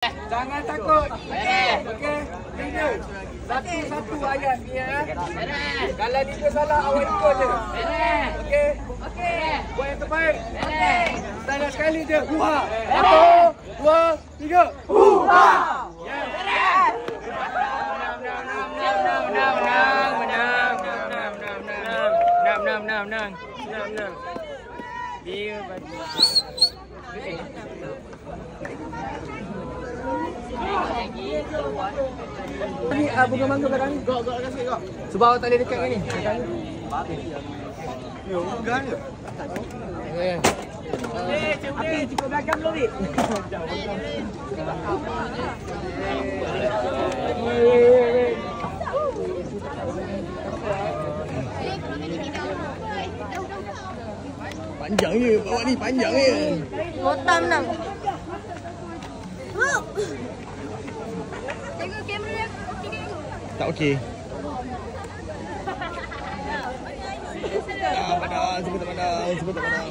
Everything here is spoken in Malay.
Jangan takut. Okey. Leader. Satu-satu ayat ni ya. Kalau leader salah awak ikut je. Okey. Buat yang terbaik. Tanya sekali je. Huha. 1, 2, 3. Huha. Menang. Dia bagi. Ni bunga mangga belakang ni. Gok kasih gok. Sebab awak tak boleh dekat dengan ni. Yo, bukan je. Api cukup belakang dulu ni. Panjang je bawa ni, panjang je. Botam nang. Tengok kamera dia. Tak okey. Panas, Panas, sebut tak panas.